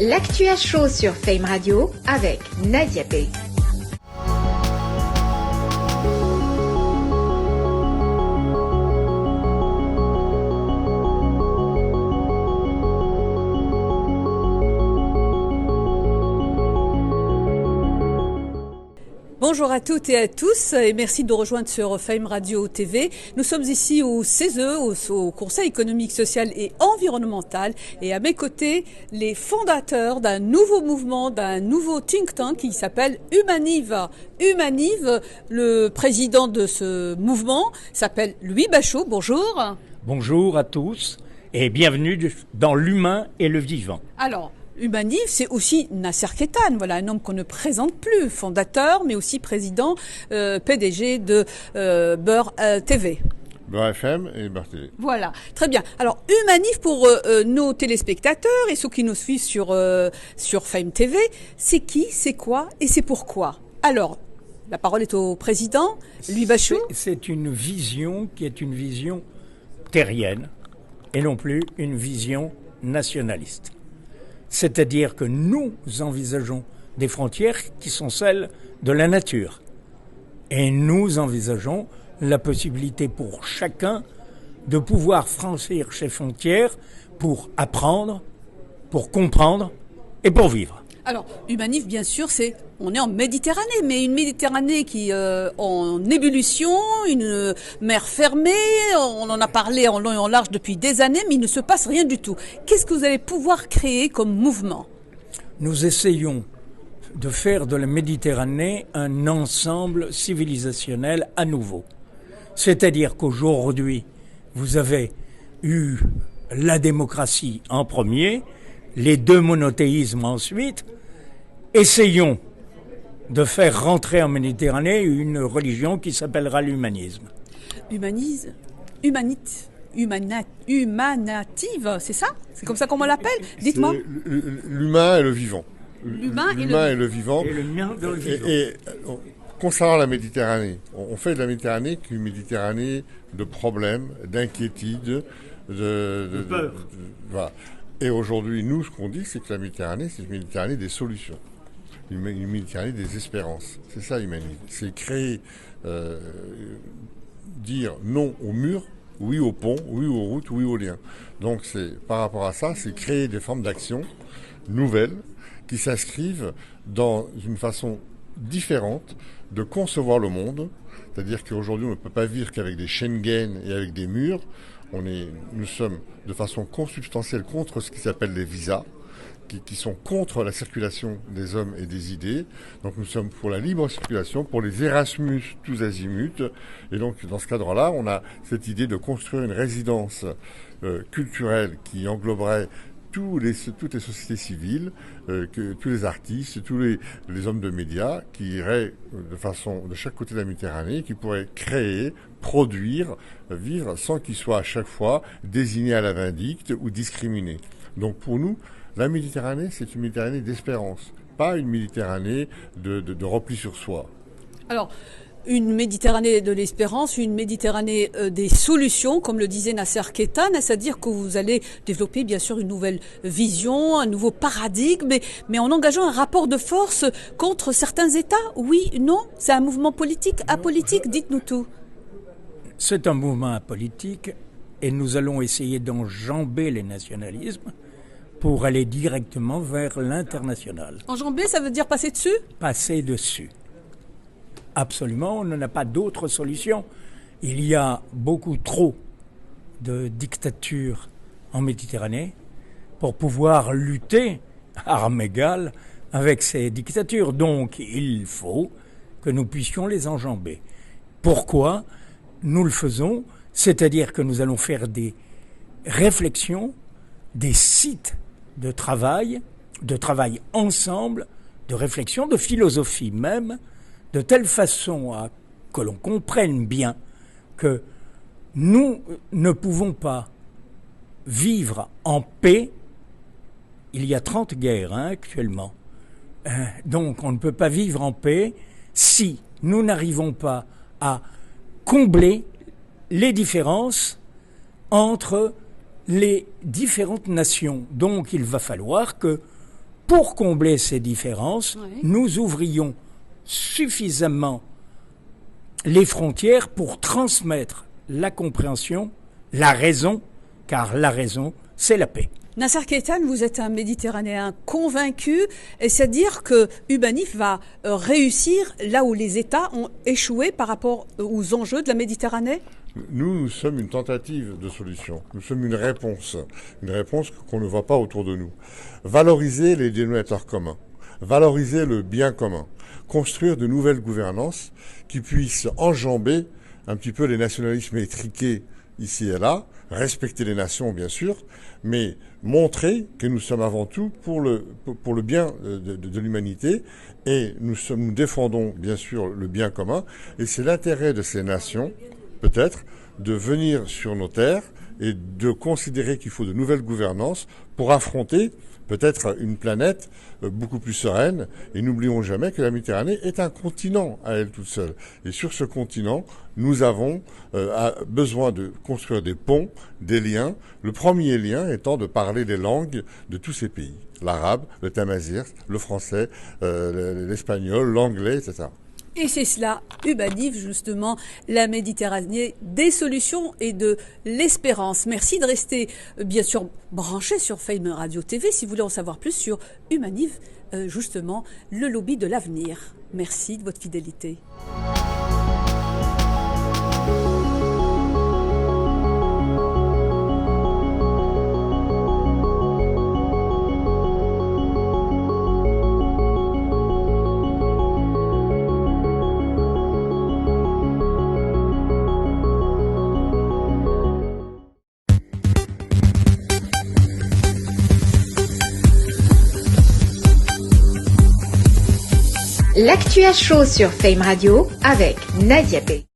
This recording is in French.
L'actu à chaud sur Fame Radio avec Nadia P. Bonjour à toutes et à tous et merci de nous rejoindre sur Fame Radio TV. Nous sommes ici au CESE, au Conseil économique, social et environnemental, et à mes côtés, les fondateurs d'un nouveau mouvement, d'un nouveau think tank qui s'appelle Humaniv. Humaniv, le président de ce mouvement s'appelle Louis Bachot. Bonjour. Bonjour à tous et bienvenue dans l'humain et le vivant. Alors, Humaniv, c'est aussi Nasser Ketan, voilà un homme qu'on ne présente plus, fondateur, mais aussi président, PDG de Beurre TV. Beurre FM et Beurre TV. Voilà, très bien. Alors, Humaniv, pour nos téléspectateurs et ceux qui nous suivent sur Fame TV, c'est qui, c'est quoi et c'est pourquoi? Alors, la parole est au président, Louis Bachot. C'est une vision qui est une vision terrienne et non plus une vision nationaliste. C'est-à-dire que nous envisageons des frontières qui sont celles de la nature. Et nous envisageons la possibilité pour chacun de pouvoir franchir ces frontières pour apprendre, pour comprendre et pour vivre. Alors, Humaniv, bien sûr, on est en Méditerranée, mais une Méditerranée qui en ébullition, une mer fermée, on en a parlé en long et en large depuis des années, mais il ne se passe rien du tout. Qu'est-ce que vous allez pouvoir créer comme mouvement? Nous essayons de faire de la Méditerranée un ensemble civilisationnel à nouveau. C'est-à-dire qu'aujourd'hui, vous avez eu la démocratie en premier, les deux monothéismes ensuite. Essayons de faire rentrer en Méditerranée une religion qui s'appellera l'humanisme. Humanative, c'est ça? C'est comme ça qu'on l'appelle? Dites-moi. L'humain et le vivant. L'humain et le vivant. Et le mien de le vivant. Et concernant la Méditerranée, on fait de la Méditerranée qu'une Méditerranée de problèmes, d'inquiétudes, de peur. Voilà. Et aujourd'hui, nous, ce qu'on dit, c'est que la Méditerranée, c'est une Méditerranée des solutions. Une Méditerranée des espérances. C'est ça, Humaniv. C'est créer, dire non au mur, oui au pont, oui aux routes, oui aux liens. Donc, par rapport à ça, c'est créer des formes d'action nouvelles qui s'inscrivent dans une façon différente de concevoir le monde. C'est-à-dire qu'aujourd'hui, on ne peut pas vivre qu'avec des Schengen et avec des murs. Nous sommes de façon consubstantielle contre ce qui s'appelle les visas, qui sont contre la circulation des hommes et des idées. Donc nous sommes pour la libre circulation, pour les Erasmus tous azimuts. Et donc dans ce cadre-là, on a cette idée de construire une résidence culturelle qui engloberait toutes les sociétés civiles, tous les artistes, tous les hommes de médias qui iraient de chaque côté de la Méditerranée, qui pourraient créer, produire, vivre sans qu'ils soient à chaque fois désignés à la vindicte ou discriminés. Donc pour nous, la Méditerranée, c'est une Méditerranée d'espérance, pas une Méditerranée de repli sur soi. Alors, une Méditerranée de l'espérance, une Méditerranée des solutions, comme le disait Nasser Ketan, c'est-à-dire que vous allez développer bien sûr une nouvelle vision, un nouveau paradigme, mais en engageant un rapport de force contre certains États. Oui, non, c'est un mouvement politique, apolitique, dites-nous tout. C'est un mouvement apolitique et nous allons essayer d'enjamber les nationalismes pour aller directement vers l'international. Enjamber, ça veut dire passer dessus? Passer dessus. Absolument, on n'en a pas d'autre solution. Il y a beaucoup trop de dictatures en Méditerranée pour pouvoir lutter à armes égales avec ces dictatures. Donc, il faut que nous puissions les enjamber. Pourquoi nous le faisons? C'est-à-dire que nous allons faire des réflexions, des sites de travail ensemble, de réflexion, de philosophie même, de telle façon que l'on comprenne bien que nous ne pouvons pas vivre en paix. Il y a 30 guerres actuellement. Donc on ne peut pas vivre en paix si nous n'arrivons pas à combler les différences entre les différentes nations. Donc il va falloir que pour combler ces différences, Oui. nous ouvrions suffisamment les frontières pour transmettre la compréhension, la raison, car la raison, c'est la paix. Nasser Keïtane, vous êtes un Méditerranéen convaincu, et c'est-à-dire que Humanif va réussir là où les États ont échoué par rapport aux enjeux de la Méditerranée? Nous sommes une tentative de solution. Nous sommes une réponse qu'on ne voit pas autour de nous. Valoriser les dénominateurs communs, valoriser le bien commun, construire de nouvelles gouvernances qui puissent enjamber un petit peu les nationalismes étriqués ici et là, respecter les nations bien sûr, mais montrer que nous sommes avant tout pour le bien de l'humanité, et nous défendons bien sûr le bien commun, et c'est l'intérêt de ces nations, peut-être, de venir sur nos terres et de considérer qu'il faut de nouvelles gouvernances pour affronter peut-être une planète beaucoup plus sereine. Et n'oublions jamais que la Méditerranée est un continent à elle toute seule. Et sur ce continent, nous avons besoin de construire des ponts, des liens. Le premier lien étant de parler les langues de tous ces pays. L'arabe, le tamazight, le français, l'espagnol, l'anglais, etc. Et c'est cela, Humanif, justement, la Méditerranée des solutions et de l'espérance. Merci de rester, bien sûr, branché sur Fame Radio TV si vous voulez en savoir plus sur Humanif, justement, le lobby de l'avenir. Merci de votre fidélité. L'actu à chaud sur Fame Radio avec Nadia B.